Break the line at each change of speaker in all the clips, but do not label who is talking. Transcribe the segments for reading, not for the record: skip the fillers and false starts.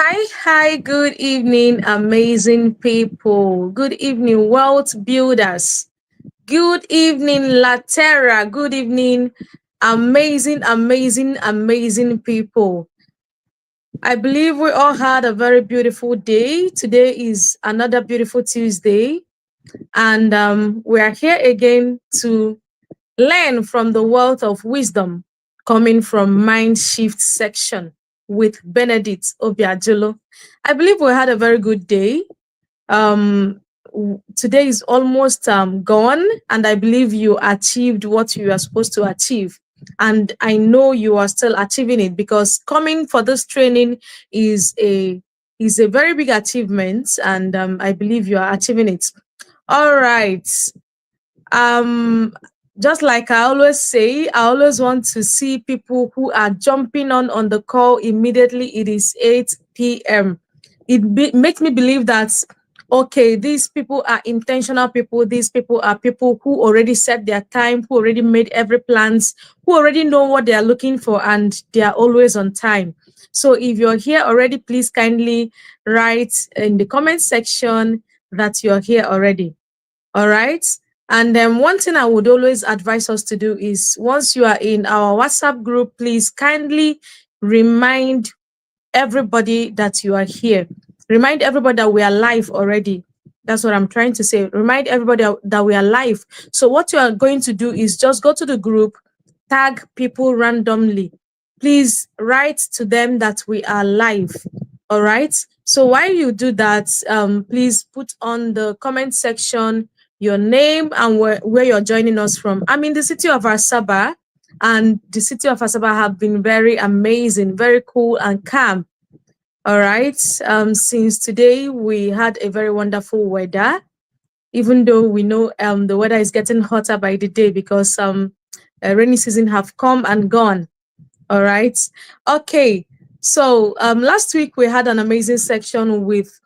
Hi, good evening, amazing people. Good evening, wealth builders. Good evening, Latera. Good evening, amazing people. I believe we all had a very beautiful day. Today is another beautiful Tuesday, and we are here again to learn from the wealth of wisdom coming from Mindshift section with Benedict Obiajulu. I believe we had a very good day. Today is almost gone, and I believe you achieved what you are supposed to achieve. And I know you are still achieving it because coming for this training is a very big achievement, and I believe you are achieving it. All right. Um, just like I always say, I always want to see people who are jumping on the call immediately. It is 8 p.m. Makes me believe that okay, these people are intentional people. These people are people who already set their time, who already made every plans, who already know what they are looking for, and they are always on time. So if you're here already, please kindly write in the comment section that you're here already. All right. And then one thing I would always advise us to do is once you are in our WhatsApp group, please kindly remind everybody that you are here. Remind everybody that we are live already. That's what I'm trying to say. Remind everybody that we are live. So what you are going to do is just go to the group, tag people randomly. Please write to them that we are live. All right. So while you do that, please put on the comment section your name and where you're joining us from. I'm in the city of Asaba, and the city of Asaba have been very amazing, very cool and calm. All right. Since today we had a very wonderful weather, even though we know the weather is getting hotter by the day because rainy season have come and gone. All right. Okay. So last week we had an amazing section with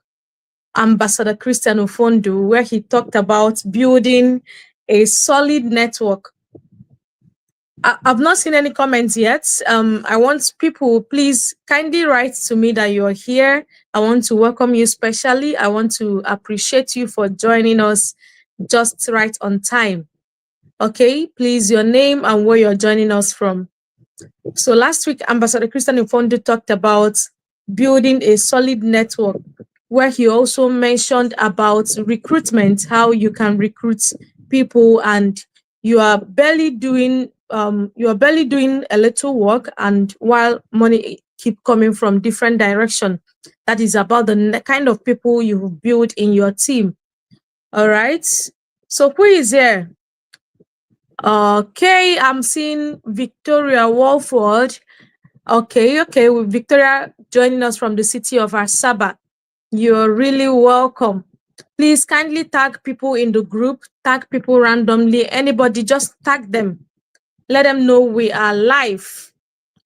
Ambassador Christian Ufondu, where he talked about building a solid network. I've not seen any comments yet. I want people, please kindly write to me that you're here. I want to welcome you specially. I want to appreciate you for joining us just right on time. Okay, please, your name and where you're joining us from. So last week, Ambassador Christian Ufondu talked about building a solid network, where he also mentioned about recruitment, how you can recruit people, and you are barely doing a little work, and while money keep coming from different direction. That is about the kind of people you build in your team. All right. So who is here? Okay, I'm seeing Victoria Walford. Okay, with Victoria joining us from the city of Asaba. You're really welcome. Please kindly tag people in the group, tag people randomly. Anybody, just tag them. Let them know we are live.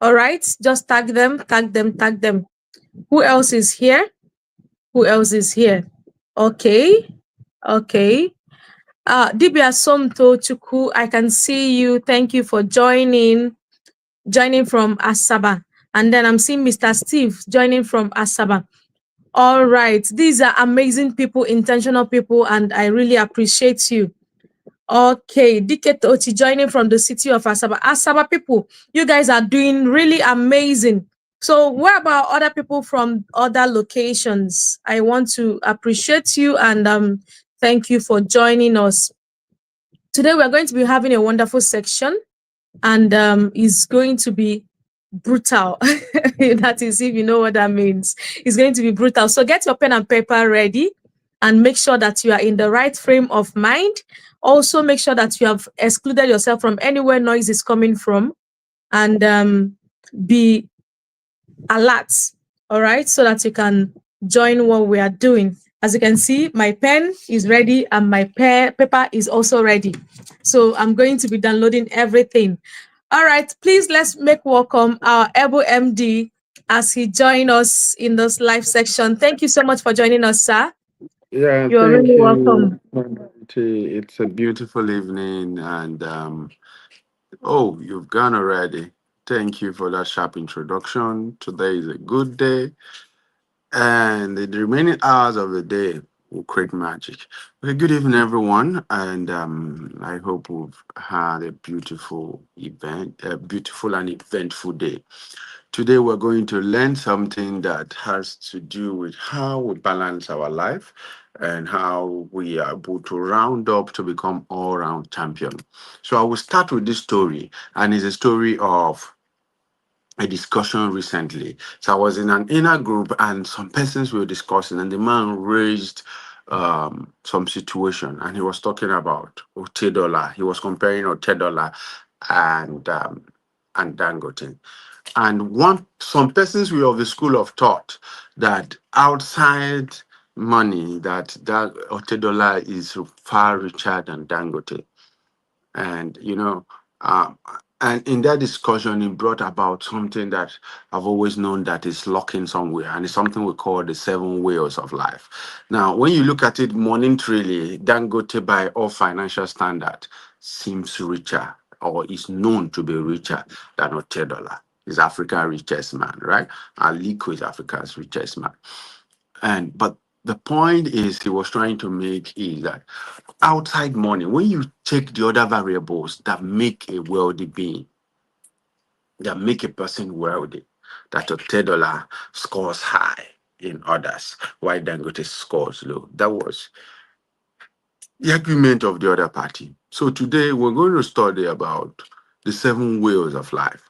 All right, just tag them. Who else is here? Okay. Dibia Somto Chuku, I can see you. Thank you for joining from Asaba. And then I'm seeing Mr. Steve joining from Asaba. All right. These are amazing people, intentional people, and I really appreciate you. Okay. Dike Tochi joining from the city of Asaba. Asaba people, you guys are doing really amazing. So what about other people from other locations? I want to appreciate you and thank you for joining us. Today we're going to be having a wonderful section, and it's going to be brutal. That is, if you know what that means. It's going to be brutal. So get your pen and paper ready and make sure that you are in the right frame of mind. Also, make sure that you have excluded yourself from anywhere noise is coming from, and be alert, all right, so that you can join what we are doing. As you can see, my pen is ready and my paper is also ready. So I'm going to be downloading everything. All right, please let's make welcome our Ebo MD as he joins us in this live section. Thank you so much for joining us, sir.
Yeah,
You're
thank
really
you.
welcome.
It's a beautiful evening, and oh, you've gone already. Thank you for that sharp introduction. Today is a good day. and the remaining hours of the day will create magic. Okay, good evening, everyone, and I hope we've had a beautiful and eventful day. Today, we're going to learn something that has to do with how we balance our life and how we are able to round up to become all-round champion. So, I will start with this story, and it's a story of a discussion recently. So I was in an inner group and some persons were discussing, and the man raised some situation and he was talking about Otedola. He was comparing Otedola and Dangote. And some persons were of the school of thought that outside money that Otedola is far richer than Dangote. And um, and in that discussion it brought about something that I've always known that is lurking somewhere, and it's something we call the seven wheels of life. Now when you look at it monetarily, Dangote by all financial standard seems richer, or is known to be richer than Otedola. Is Africa's richest man, right? Aliko is Africa's richest man. And but the point is he was trying to make is that outside money, when you take the other variables that make a wealthy being, that make a person wealthy, that a $10 scores high in others, while Dangote scores low. That was the agreement of the other party. So today we're going to study about the seven wheels of life,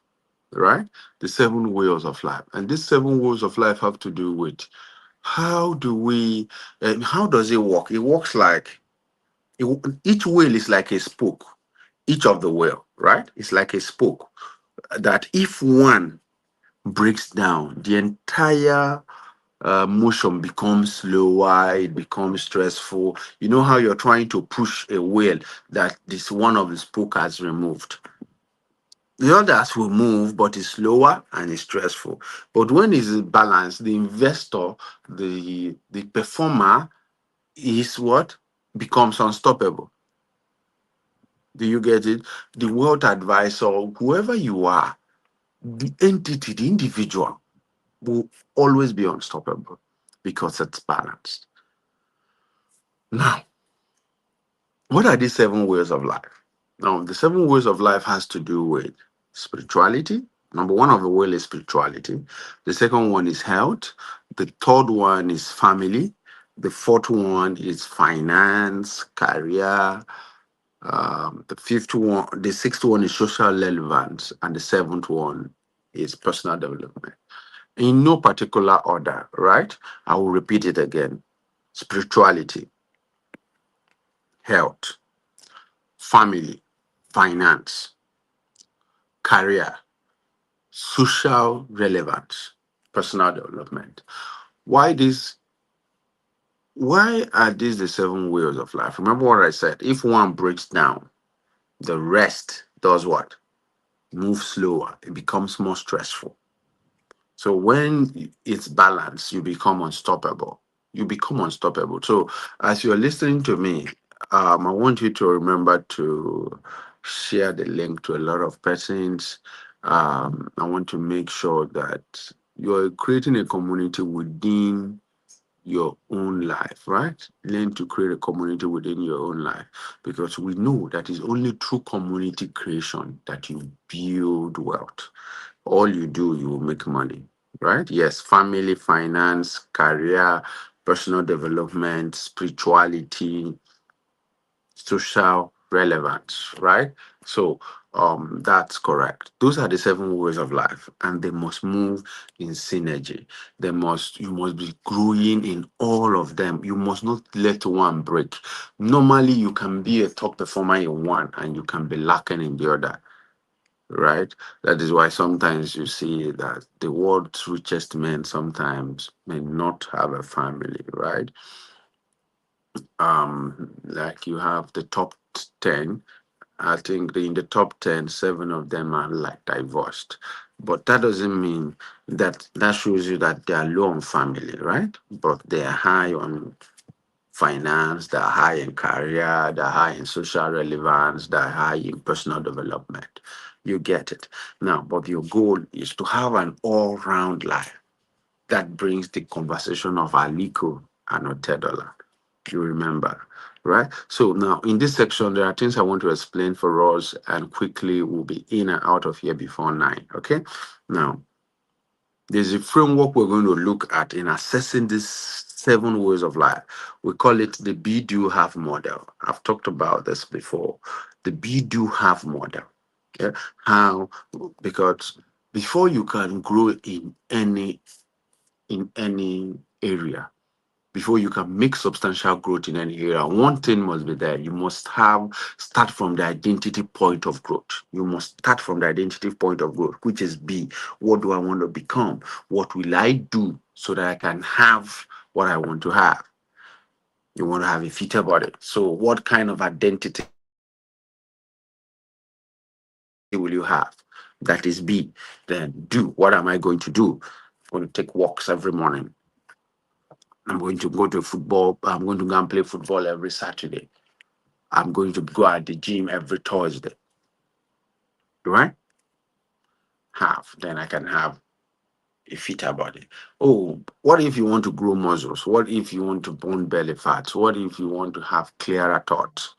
right? The seven wheels of life. And these seven wheels of life have to do with how do we, and how does it work? It works like each wheel is like a spoke, each of the wheel, right? It's like a spoke that if one breaks down, the entire motion becomes slower, it becomes stressful. You know how you're trying to push a wheel that this one of the spoke has removed. The others will move, but it's slower and it's stressful. But when it's balanced, the investor, the performer is what becomes unstoppable. Do you get it? The wealth advisor, whoever you are, the entity, the individual will always be unstoppable because it's balanced. Now, what are these seven ways of life? Now, the seven ways of life has to do with spirituality. Number one of the wheel is spirituality. The second one is health. The third one is family. The fourth one is finance, career. The sixth one is social relevance, and the seventh one is personal development. In no particular order, right? I will repeat it again: spirituality, health, family, finance, career, social relevance, personal development. Why this? Why are these the seven wheels of life? Remember what I said. If one breaks down, the rest does what? Move slower. It becomes more stressful. So when it's balanced, you become unstoppable. You become unstoppable. So as you're listening to me, I want you to remember to share the link to a lot of persons. I want to make sure that you're creating a community within your own life, right? Learn to create a community within your own life, because we know that it's only through community creation that you build wealth. All you do, you will make money, right? Yes, family, finance, career, personal development, spirituality, social relevance, right? So that's correct. Those are the seven ways of life, and they must move in synergy. You must be growing in all of them. You must not let one break. Normally you can be a top performer in one and you can be lacking in the other, right? That is why sometimes you see that the world's richest men sometimes may not have a family, right? Like you have the top 10. I think in the top 10, seven of them are like divorced. But that doesn't mean that shows you that they are low on family, right? But they are high on finance, they're high in career, they're high in social relevance, they're high in personal development. You get it. Now, but your goal is to have an all round life. that brings the conversation of Aliko and Otedola. You remember, right? So now in this section, there are things I want to explain for us, and quickly we'll be in and out of here before 9. Okay. Now, there's a framework we're going to look at in assessing these 7 ways of life. We call it the be do have model. I've talked about this before. The be do have model. Okay? How? Because before you can grow in any area, before you can make substantial growth in any area, one thing must be there. You must have start from the identity point of growth. You must start from the identity point of growth, which is B. What do I want to become? What will I do so that I can have what I want to have? You want to have a fitter body. So, what kind of identity will you have? That is B. Then do. What am I going to do? I'm going to take walks every morning. I'm going to go to football. I'm going to go and play football every Saturday. I'm going to go at the gym every Thursday, right? Then I can have a fitter body. Oh, what if you want to grow muscles? What if you want to burn belly fats? What if you want to have clearer thoughts?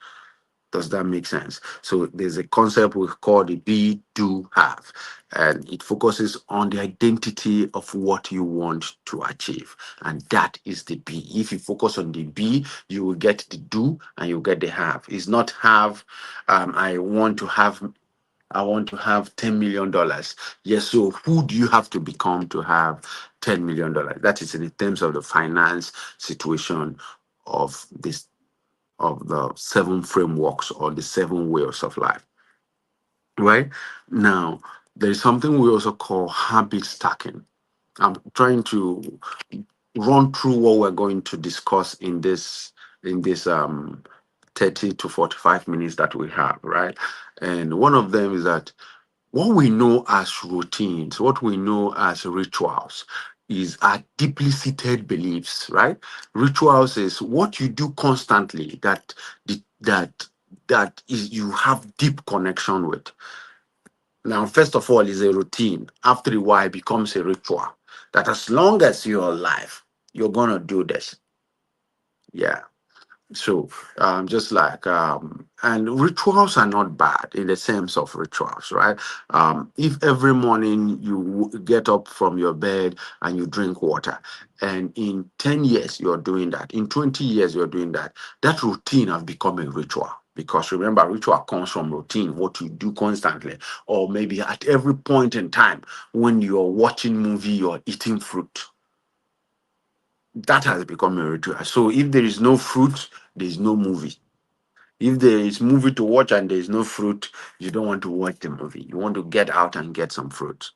Does that make sense? So there's a concept we call the be, do, have, and it focuses on the identity of what you want to achieve, and that is the be. If you focus on the be, you will get the do and you get the have. It's not have. I want to have. I want to have $10 million. Yes. So who do you have to become to have $10 million? That is in the terms of the finance situation of this of the 7 frameworks or the 7 ways of life. Right now, there is something we also call habit stacking. I'm trying to run through what we're going to discuss in this 30 to 45 minutes that we have, right? And one of them is that what we know as routines, what we know as rituals, is our deeply seated beliefs, right? Rituals is what you do constantly that is you have deep connection with. Now, first of all, is a routine. After a while, it becomes a ritual. That as long as you're alive, you're gonna do this. Yeah. So, just like, and rituals are not bad in the sense of rituals, right? If every morning you get up from your bed and you drink water, and in 10 years you're doing that, in 20 years you're doing that, that routine has become a ritual. Because remember, ritual comes from routine, what you do constantly, or maybe at every point in time when you're watching movie, you're eating fruit, that has become a ritual. So if there is no fruit, there is no movie. If there is movie to watch and there is no fruit, you don't want to watch the movie. You want to get out and get some fruit.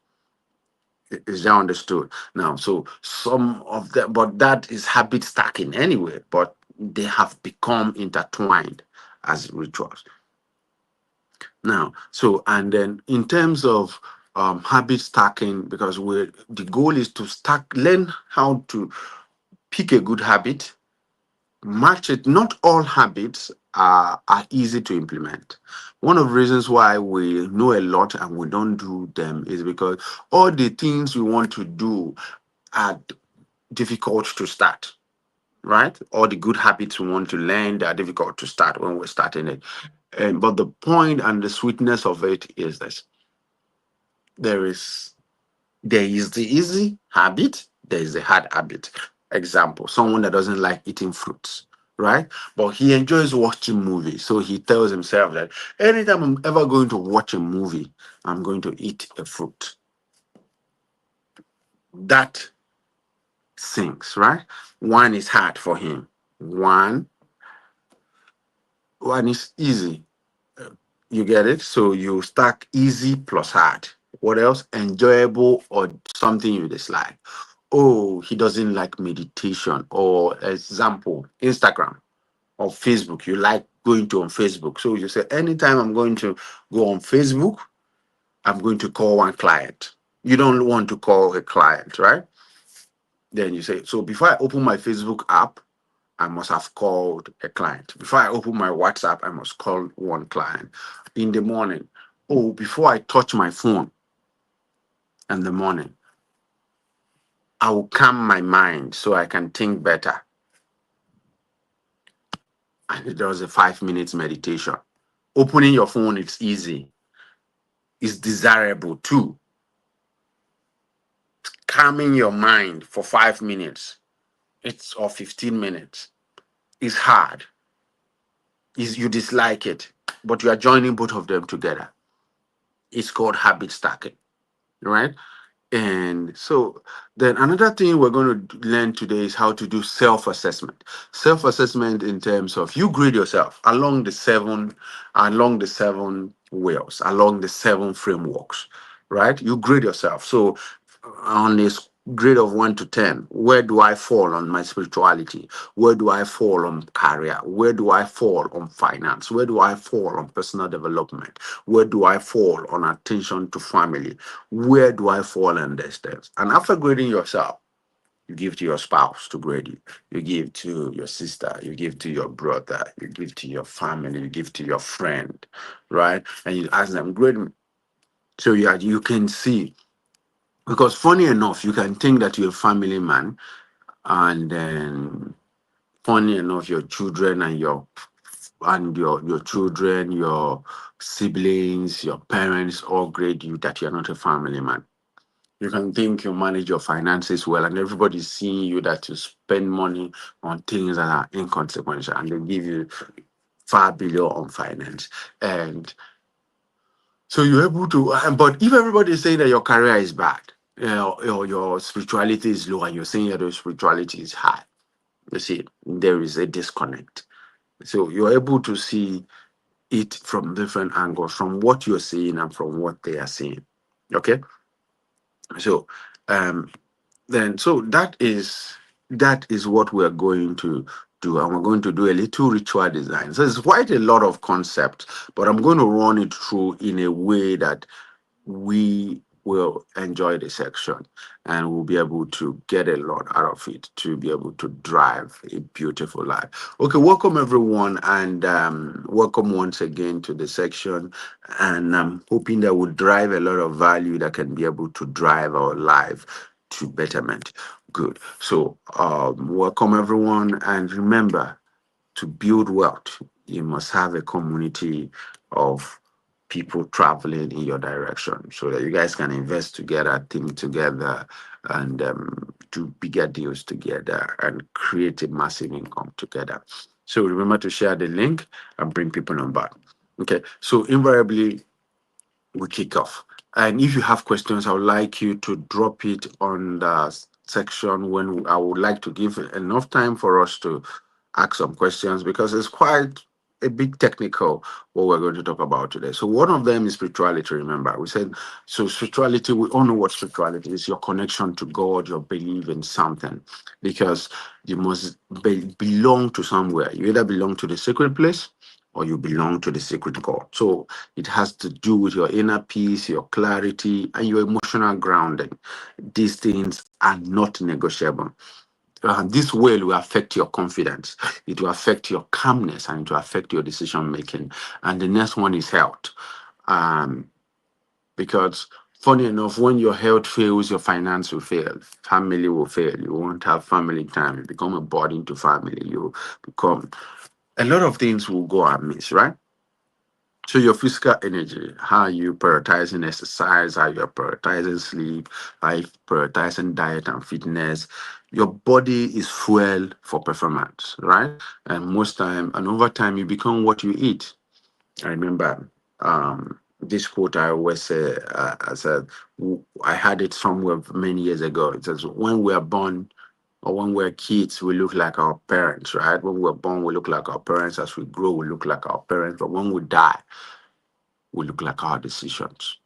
Is that understood? Now, so some of that, but that is habit stacking anyway, but they have become intertwined as rituals. Now, so and then in terms of habit stacking, because the goal is to learn how to pick a good habit, match it. Not all habits are easy to implement. One of the reasons why we know a lot and we don't do them is because all the things we want to do are difficult to start, right? All the good habits we want to learn, they are difficult to start when we're starting it. But the point and the sweetness of it is this: there is there is the easy habit, there is the hard habit. Example, someone that doesn't like eating fruits, right? But he enjoys watching movies. So he tells himself that anytime I'm ever going to watch a movie, I'm going to eat a fruit. That sinks, right? One is hard for him. One, one is easy. You get it? So you stack easy plus hard. What else? Enjoyable or something you dislike. Oh, he doesn't like meditation. Or example, Instagram or Facebook. You like going to on Facebook. So you say, anytime I'm going to go on Facebook, I'm going to call one client. You don't want to call a client, right? Then you say, so before I open my Facebook app, I must have called a client. Before I open my WhatsApp, I must call one client. In the morning, oh, before I touch my phone in the morning, I will calm my mind so I can think better. And it does a 5 minutes meditation. Opening your phone, it's easy. It's desirable too. Calming your mind for 5 minutes, it's or 15 minutes. It's hard. Is you dislike it, but you are joining both of them together. It's called habit stacking, right? And so then another thing we're going to learn today is how to do self-assessment. Self-assessment in terms of you grade yourself along the seven wheels, along the seven frameworks, right? You grade yourself. So on this grade of 1 to 10, where do I fall on my spirituality? Where do I fall on career? Where do I fall on finance? Where do I fall on personal development? Where do I fall on attention to family? Where do I fall in these things? And after grading yourself, you give to your spouse to grade you. You give to your sister. You give to your brother. You give to your family. You give to your friend, right? And you ask them, grade me. So you can see, because funny enough, you can think that you're a family man, and then funny enough, your children and your children, your siblings, your parents all grade you that you're not a family man. You can think you manage your finances well, and everybody's seeing you that you spend money on things that are inconsequential, and they give you far below on finance. And so you're able to, but if everybody is saying that your career is bad, your spirituality is low, and you're saying that your spirituality is high, you see, there is a disconnect. So you're able to see it from different angles, from what you're seeing and from what they are seeing. Okay, so um, then so that is what we're going to do, and we're going to do a little ritual design. So it's quite a lot of concepts, but I'm going to run it through in a way that we will enjoy the section, and we'll be able to get a lot out of it to be able to drive a beautiful life. Okay, welcome everyone, and welcome once again to the section. And I'm hoping that will drive a lot of value that can be able to drive our life to betterment. Good. So, welcome everyone, and remember, to build wealth, you must have a community of people traveling in your direction so that you guys can invest together, think together, and do bigger deals together and create a massive income together. So remember to share the link and bring people on board. Okay, so invariably we kick off. And if you have questions, I would like you to drop it on the section when I would like to give enough time for us to ask some questions, because it's quite a bit technical what we're going to talk about today. So one of them is spirituality. Remember, we said so. Spirituality, we all know what spirituality is: your connection to God, your belief in something, because you must belong to somewhere. You either belong to the sacred place or you belong to the sacred God. So it has to do with your inner peace, your clarity, and your emotional grounding. These things are not negotiable. This will affect your confidence. It will affect your calmness, and it will affect your decision making. And the next one is health. Um, because funny enough, when your health fails, your finance will fail, family will fail. You won't have family time. You become a burden to family. You become a lot of things will go amiss, right? So your physical energy, how you prioritizing exercise, how you're prioritizing sleep, how you prioritizing diet and fitness. Your body is fuel for performance, right? And most time, and over time, you become what you eat. I remember this quote I always say. I said I had it somewhere many years ago. It says, "When we are born, or when we're kids, we look like our parents, right? When we're born, we look like our parents. As we grow, we look like our parents. But when we die, we look like our decisions,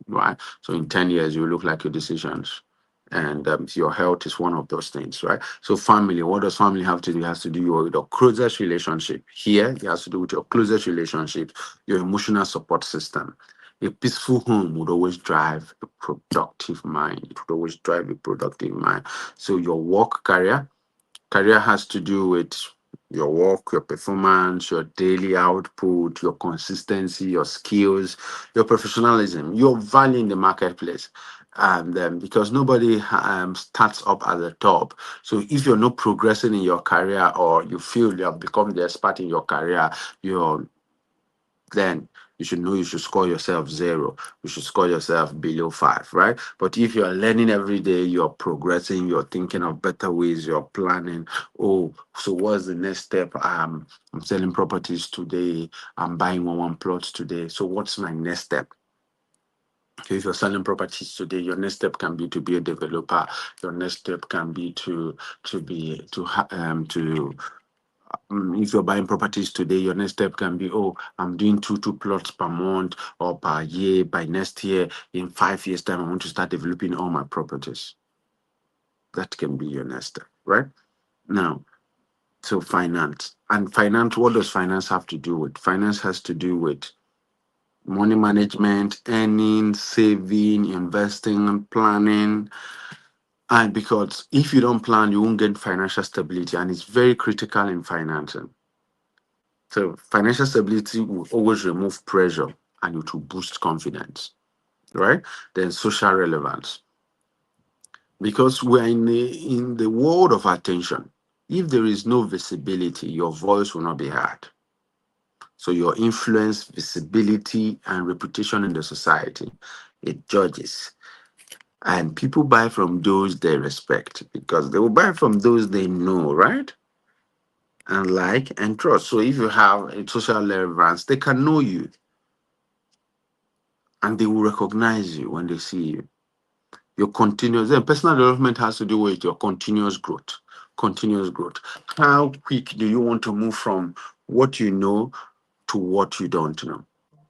right? So in 10 years, you look like your decisions. And your health is one of those things, right? So family, what does family have to do? It has to do with your closest relationship. Here, it has to do with your closest relationship, your emotional support system. A peaceful home would always drive a productive mind. It would always drive a productive mind. So your work career has to do with your work, your performance, your daily output, your consistency, your skills, your professionalism, your value in the marketplace. And because nobody starts up at the top. So if you're not progressing in your career, or you feel you have become the expert in your career, you're then you should know you should score yourself zero. You should score yourself below five, right? But if you're learning every day, you're progressing, you're thinking of better ways, you're planning. Oh, so what's the next step? I'm selling properties today. I'm buying one plots today. So what's my next step? Okay, if you're selling properties today, your next step can be to be a developer. Your next step can be to be to if you're buying properties today, your next step can be, oh, I'm doing two plots per month or per year. By next year, in 5 years' time, I want to start developing all my properties. That can be your next step, right? Now, so finance. And finance, what does finance have to do with? Finance has to do with money management, earning, saving, investing, planning. And because if you don't plan, you won't get financial stability. And it's very critical in financing. So financial stability will always remove pressure and it will boost confidence, right? Then social relevance. Because we're in the world of attention. If there is no visibility, your voice will not be heard. So your influence, visibility, and reputation in the society, it judges. And people buy from those they respect because they will buy from those they know, right? And like and trust. So if you have a social relevance, they can know you and they will recognize you when they see you. Your continuous then personal development has to do with your continuous growth. Continuous growth. How quick do you want to move from what you know to what you don't know?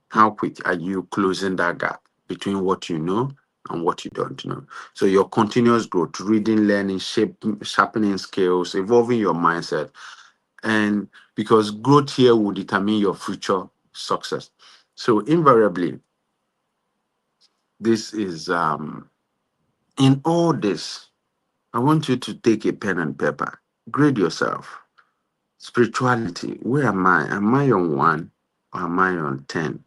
How quick are you closing that gap between what you know and what you don't know? So your continuous growth, reading, learning, sharpening skills, evolving your mindset, and because growth here will determine your future success. So invariably, this is in all this, I want you to take a pen and paper, grade yourself. Spirituality, where am I? Am I on one or am I on 10?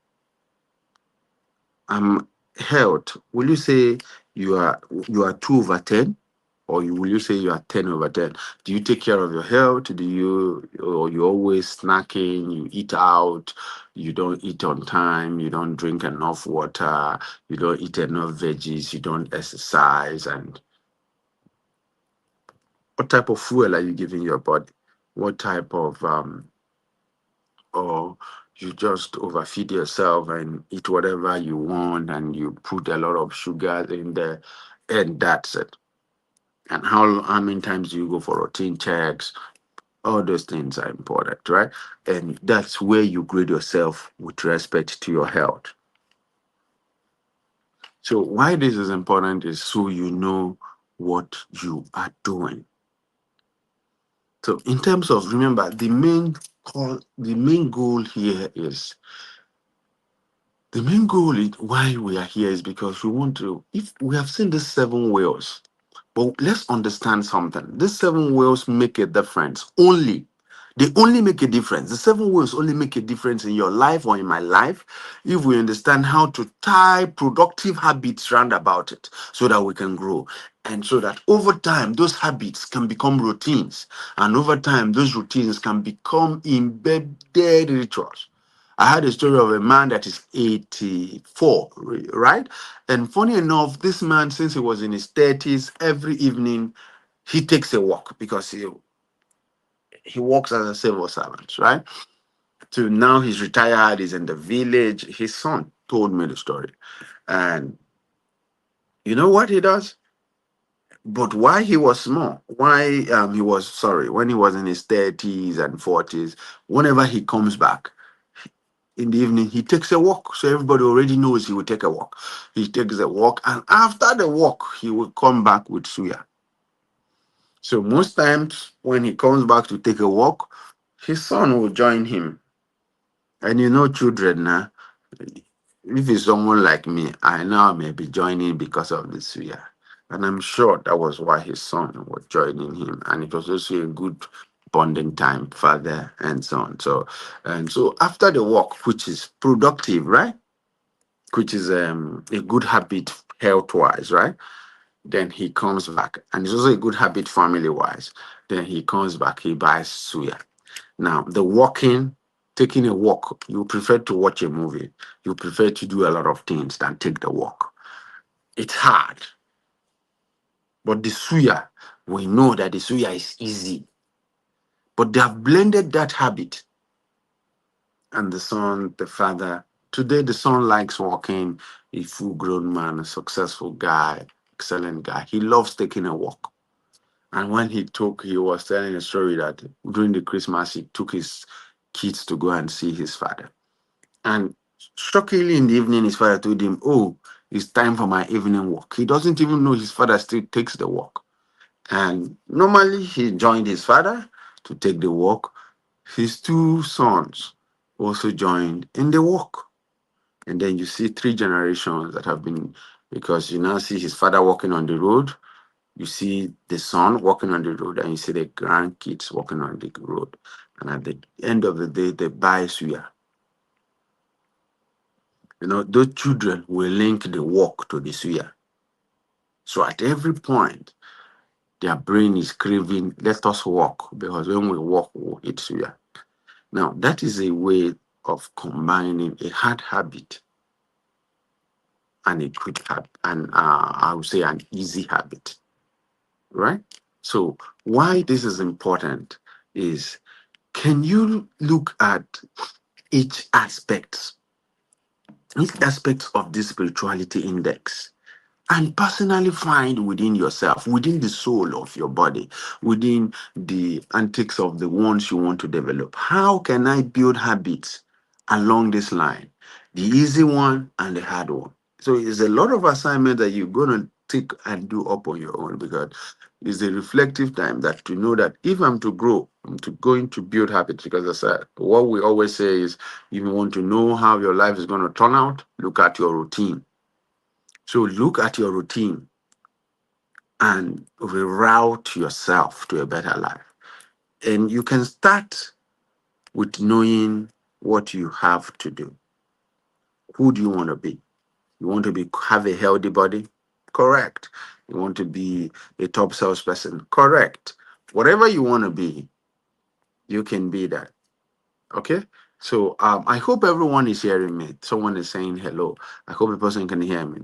Health, will you say you are 2/10? Or will you say you are 10/10? Do you take care of your health? Or you always snacking, you eat out, you don't eat on time, you don't drink enough water, you don't eat enough veggies, you don't exercise, and what type of fuel are you giving your body? What type of or you just overfeed yourself and eat whatever you want and you put a lot of sugar in there and that's it. And how many times do you go for routine checks? All those things are important, right? And that's where you grade yourself with respect to your health. So why this is important is so you know what you are doing. So in terms of remember the main goal here is the main goal is why we are here is because we want to if we have seen the seven whales, but let's understand something. These seven whales make a difference only. They only make a difference. The seven whales only make a difference in your life or in my life if we understand how to tie productive habits round about it so that we can grow. And so that over time, those habits can become routines. And over time, those routines can become embedded rituals. I had a story of a man that is 84, right? And funny enough, this man, since he was in his 30s, every evening he takes a walk because he works as a civil servant, right? So now he's retired, he's in the village. His son told me the story. And you know what he does? But why he was small, why he was sorry, when he was in his 30s and 40s, whenever he comes back, in the evening, he takes a walk. So everybody already knows he will take a walk. He takes a walk, and after the walk, he will come back with suya. So most times when he comes back to take a walk, his son will join him. And you know, children, now, if it's someone like me, I now may be joining because of the suya. And I'm sure that was why his son was joining him. And it was also a good bonding time, father and son. So after the walk, which is productive, right? Which is a good habit health wise, right? Then he comes back, and it's also a good habit family wise. Then he comes back, he buys suya. Now, the walking, taking a walk, you prefer to watch a movie, you prefer to do a lot of things than take the walk. It's hard, but the suya, we know that the suya is easy, but they have blended that habit. And the son, the father, today the son likes walking, a full grown man, a successful guy, excellent guy. He loves taking a walk. And when he was telling a story that during the Christmas, he took his kids to go and see his father. And shockingly, in the evening, his father told him, "Oh, it's time for my evening walk." He doesn't even know his father still takes the walk. And normally, he joined his father to take the walk. His two sons also joined in the walk. And then you see three generations that have been, because you now see his father walking on the road, you see the son walking on the road, and you see the grandkids walking on the road. And at the end of the day, they buy suya. Those children will link the walk to the suya. So at every point, their brain is craving, let us walk, because when we walk, we'll eat suya. Now, that is a way of combining a hard habit and a good habit, and I would say an easy habit, right? So, why this is important is, can you look at each aspect, each aspect of this spirituality index, and personally find within yourself, within the soul of your body, within the antics of the ones you want to develop? How can I build habits along this line? The easy one and the hard one. So it's a lot of assignment that you're going to take and do up on your own, because it's a reflective time that to know that if I'm to grow, I'm to going to build habits. Because I said, what we always say is, if you want to know how your life is going to turn out, look at your routine. So look at your routine and reroute yourself to a better life. And you can start with knowing what you have to do. Who do you want to be? You want to be have a healthy body? Correct. You want to be a top salesperson? Correct. Whatever you want to be, you can be that. Okay. So I hope everyone is hearing me. Someone is saying hello. I hope a person can hear me.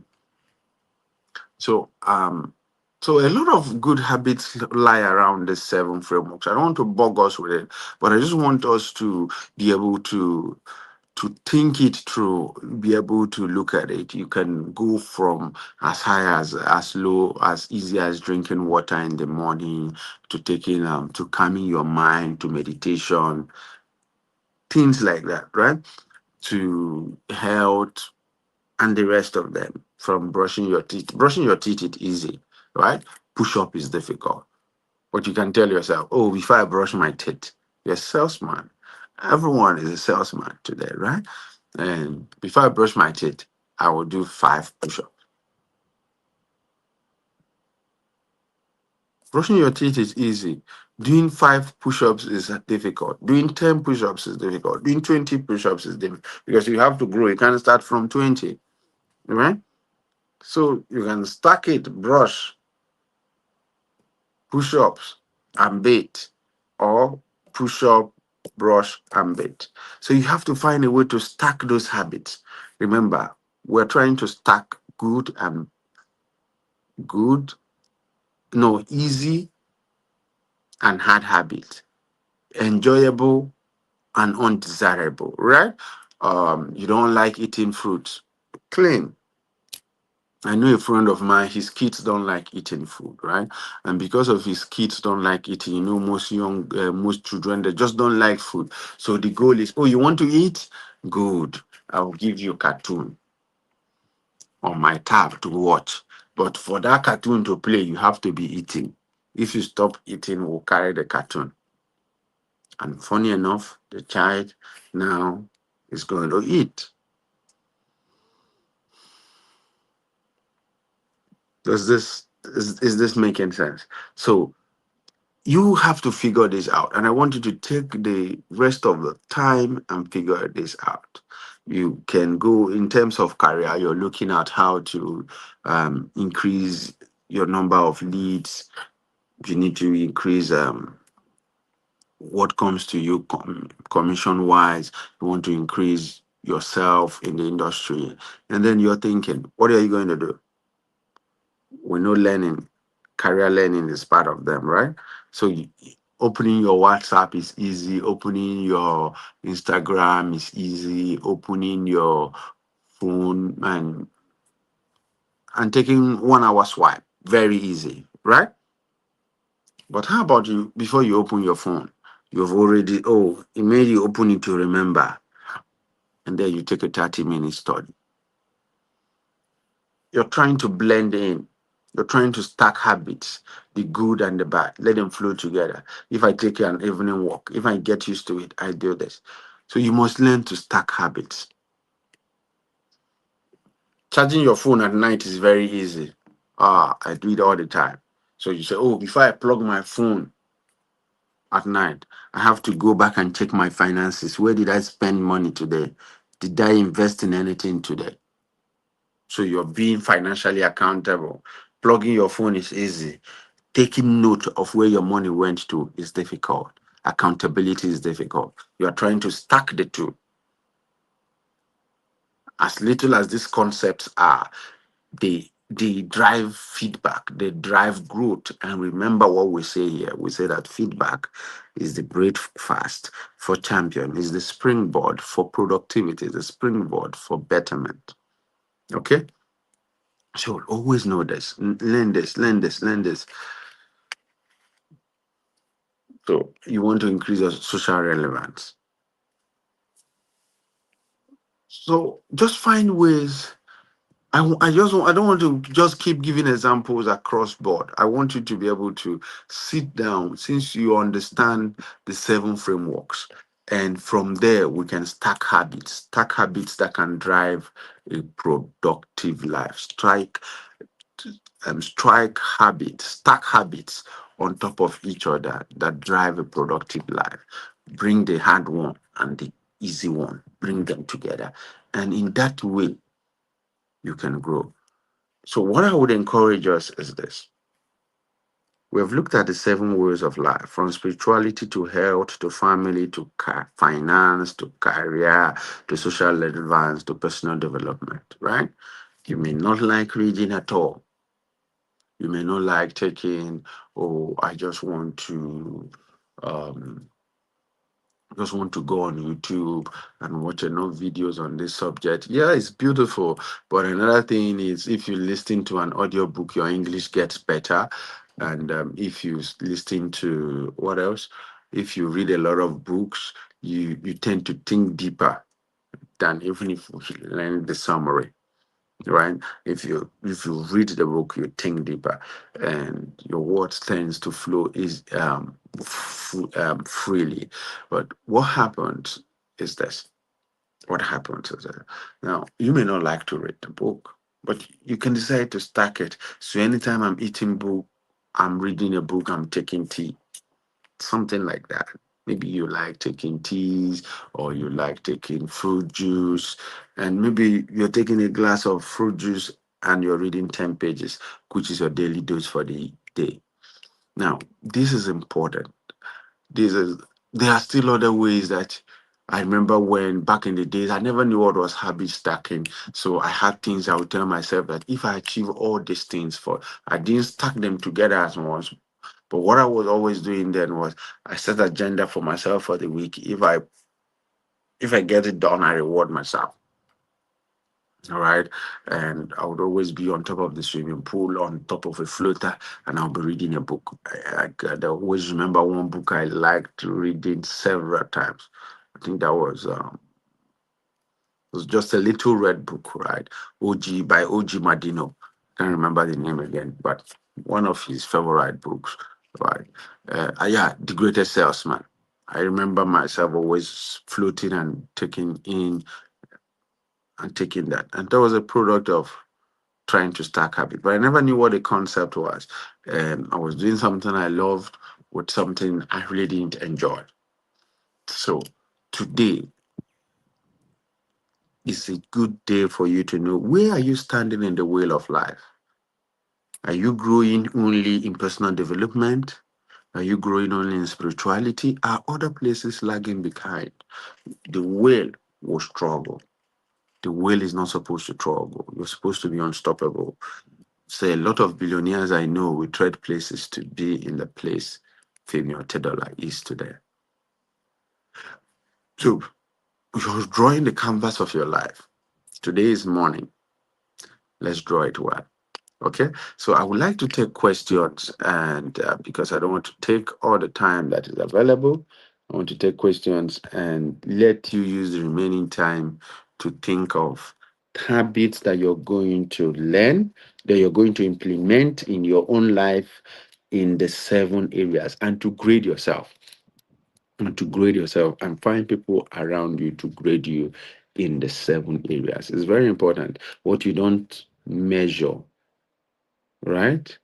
So, so a lot of good habits lie around the seven frameworks. I don't want to bog us with it, but I just want us to be able to think it through, be able to look at it. You can go from as high as low, as easy as drinking water in the morning, to taking to calming your mind, to meditation, things like that, right? To health, and the rest of them, from brushing your teeth. Brushing your teeth is easy, right? Push up is difficult. But you can tell yourself, oh, before I brush my teeth, you're a salesman. Everyone is a salesman today, right? And before I brush my teeth, I will do 5 push ups. Brushing your teeth is easy. Doing 5 push ups is difficult. Doing 10 push ups is difficult. Doing 20 push ups is difficult, because you have to grow. You can't start from 20, right? So you can stack it, brush, push ups, and bait, or push up, brush, and bait. So you have to find a way to stack those habits. Remember, we're trying to stack good and good, no, easy and hard habits, enjoyable and undesirable, right? You don't like eating fruits. Clean. I know a friend of mine, his kids don't like eating food, right? And because of his kids don't like eating, most children, they just don't like food. So the goal is, oh, you want to eat? Good. I'll give you a cartoon on my tab to watch. But for that cartoon to play, you have to be eating. If you stop eating, we'll carry the cartoon. And funny enough, the child now is going to eat. Is this making sense? So you have to figure this out. And I want you to take the rest of the time and figure this out. You can go in terms of career, you're looking at how to increase your number of leads. You need to increase what comes to you commission wise. You want to increase yourself in the industry. And then you're thinking, what are you going to do? We know learning, career learning is part of them, right? So opening your WhatsApp is easy, opening your Instagram is easy, opening your phone and taking 1 hour swipe, very easy, right? But how about you before you open your phone? You've already, oh, it made you open it to remember, and then you take a 30-minute study. You're trying to blend in. You're trying to stack habits, the good and the bad. Let them flow together. If I take an evening walk, if I get used to it, I do this. So you must learn to stack habits. Charging your phone at night is very easy. I do it all the time. So you say, oh, before I plug my phone at night, I have to go back and check my finances. Where did I spend money today? Did I invest in anything today? So you're being financially accountable. Plugging your phone is easy. Taking note of where your money went to is difficult. Accountability is difficult. You are trying to stack the two. As little as these concepts are, they drive feedback, they drive growth. And remember what we say here. We say that feedback is the breakfast for champion, is the springboard for productivity, the springboard for betterment. Okay? So always know this. Learn this, learn this, learn this. So you want to increase your social relevance. So just find ways. I don't want to just keep giving examples across board. I want you to be able to sit down since you understand the 7 frameworks. And from there, we can stack habits that can drive a productive life. Strike habits, stack habits on top of each other that drive a productive life. Bring the hard one and the easy one, bring them together. And in that way, you can grow. So, what I would encourage us is this. We have looked at the 7 ways of life, from spirituality to health to family to finance to career to social relevance to personal development, right? You may not like reading at all. You may not like taking, oh, um, just want to go on YouTube and watch enough videos on this subject. Yeah, it's beautiful. But another thing is if you listen to an audiobook, your English gets better. And if you listen to what else? If you read a lot of books, you tend to think deeper than even if you learn the summary, right? If you read the book, you think deeper, and your words tends to flow is freely. But what happens is this. What happens is that now you may not like to read the book, but you can decide to stack it. So anytime I'm eating book, I'm reading a book, I'm taking tea, something like that. Maybe you like taking teas or you like taking fruit juice, and maybe you're taking a glass of fruit juice and you're reading 10 pages, which is your daily dose for the day. Now, this is important. This is There are still other ways that I remember when back in the days I never knew what was habit stacking. So I had things I would tell myself that if I achieve all these things for I didn't stack them together as once. But what I was always doing then was I set agenda for myself for the week. If I get it done, I reward myself. All right. And I would always be on top of the swimming pool, on top of a floater, and I'll be reading a book. I always remember one book I liked reading several times. I think that was just a little red book, right? OG by OG Madino. Can't remember the name again, but one of his favorite books, right? Yeah, The Greatest Salesman. I remember myself always floating and taking that. And that was a product of trying to stack habit. But I never knew what the concept was. I was doing something I loved with something I really didn't enjoy. So today, It's a good day for you to know where are you standing in the wheel of life. Are you growing only in personal development? Are you growing only in spirituality? Are other places lagging behind? The whale will struggle. The whale is not supposed to struggle. You're supposed to be unstoppable. So a lot of billionaires I know will trade places to be in the place Femi Otedola is today. So you're drawing the canvas of your life. Today is morning. Let's draw it well. Okay, so I would like to take questions, and because I don't want to take all the time that is available, I want to take questions and let you use the remaining time to think of habits that you're going to learn, that you're going to implement in your own life in the 7 areas, and to grade yourself, and find people around you to grade you in the 7 areas. It's very important. What you don't measure, right?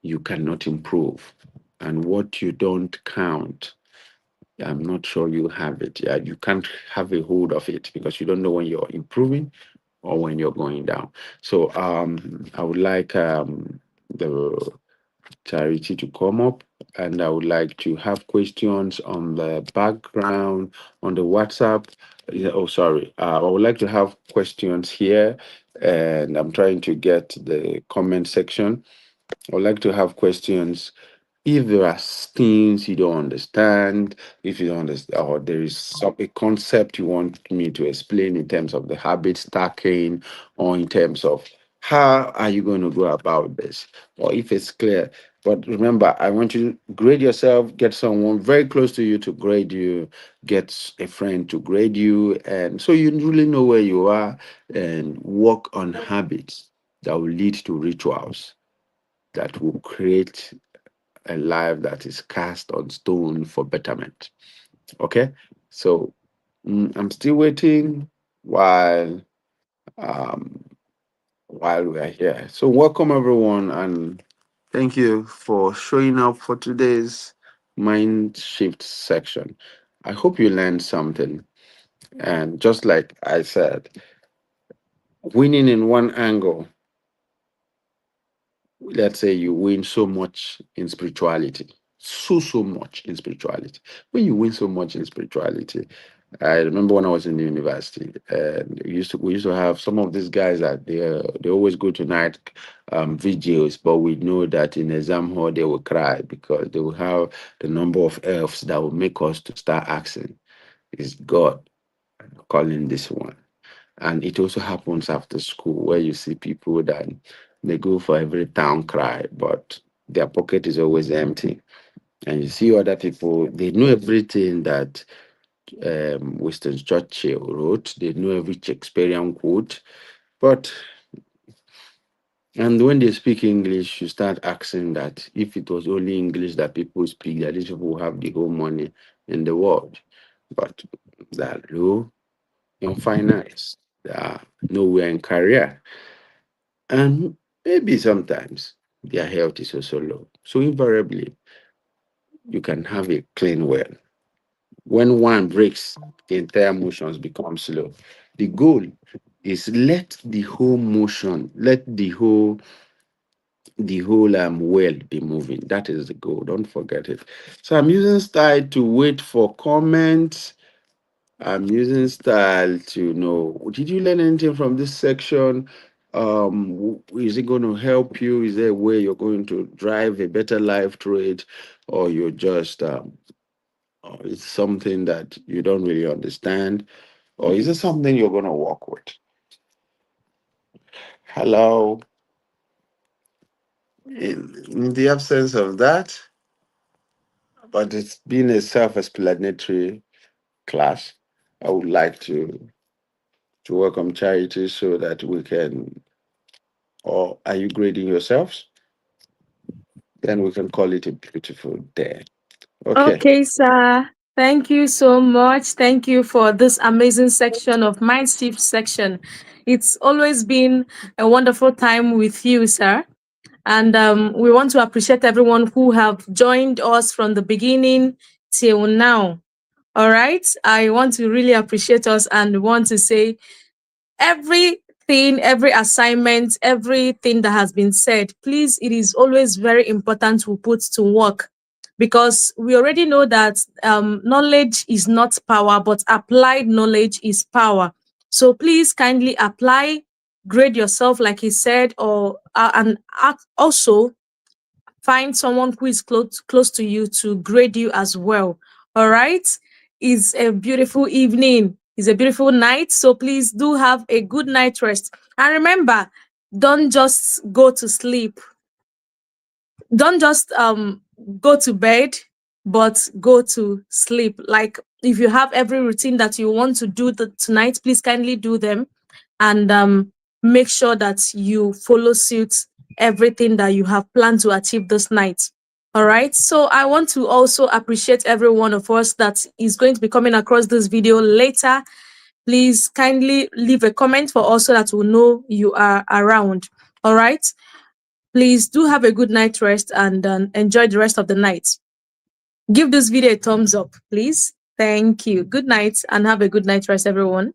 You cannot improve. And what you don't count, I'm not sure you have it. Yeah, you can't have a hold of it because you don't know when you're improving or when you're going down. So I would like the charity to come up, and I would like to have questions on the background on the WhatsApp. Yeah, oh, sorry. I would like to have questions here, and I'm trying to get the comment section. I would like to have questions. If there are things you don't understand, if you don't understand, or there is a concept you want me to explain in terms of the habit stacking, or in terms of how are you going to go about this, or if it's clear. But remember, I want you to grade yourself, get someone very close to you to grade you, get a friend to grade you, and so you really know where you are, and work on habits that will lead to rituals that will create a life that is cast on stone for betterment. Okay, so I'm still waiting while um, while we are here. So welcome everyone, and thank you for showing up for today's mind shift section. I hope you learned something, and just like I said, winning in one angle, let's say you win so much in spirituality, so much in spirituality. When you win so much in spirituality, I remember when I was in the university, and we used to have some of these guys that they always go to night vigils, but we know that in exam hall they will cry because they will have the number of elves that will make us to start asking, is God calling this one? And it also happens after school where you see people that they go for every town cry, but their pocket is always empty. And you see other people, they know everything that Winston Churchill wrote, they know every Shakespearean quote, but and when they speak English, you start asking that if it was only English that people speak, that these people have the whole money in the world. But that low in finance, they are nowhere in career. And maybe sometimes their health is also low. So invariably, you can have a clean well. When one breaks, the entire motions become slow. The goal is let the whole motion, let the whole well be moving. That is the goal. Don't forget it. So I'm using style to wait for comments. I'm using style to know, did you learn anything from this section? Is it going to help you? Is there a way you're going to drive a better life through it? Or you're just, or it's something that you don't really understand? Or is it something you're going to work with? Hello. In the absence of that, but it's been a self-explanatory class, I would like to welcome Charity so that we can, or are you grading yourselves? Then we can call it a beautiful day. Okay.
Okay, sir. Thank you so much. Thank you for this amazing section of Mindshift section. It's always been a wonderful time with you, sir. And we want to appreciate everyone who have joined us from the beginning till now. All right. I want to really appreciate us and want to say everything, every assignment, everything that has been said, please, it is always very important to put to work, because we already know that knowledge is not power, but applied knowledge is power. So please kindly apply, grade yourself, like he said, or also find someone who is close to you to grade you as well. All right. It's a beautiful evening. It's a beautiful night. So please do have a good night rest. And remember, don't just go to sleep. Don't just go to bed, but go to sleep. Like, if you have every routine that you want to do tonight, please kindly do them, and make sure that you follow suit everything that you have planned to achieve this night. All right. So I want to also appreciate every one of us that is going to be coming across this video later. Please kindly leave a comment for us so that we'll know you are around. All right. Please do have a good night rest, and enjoy the rest of the night. Give this video a thumbs up, please. Thank you. Good night, and have a good night rest, everyone.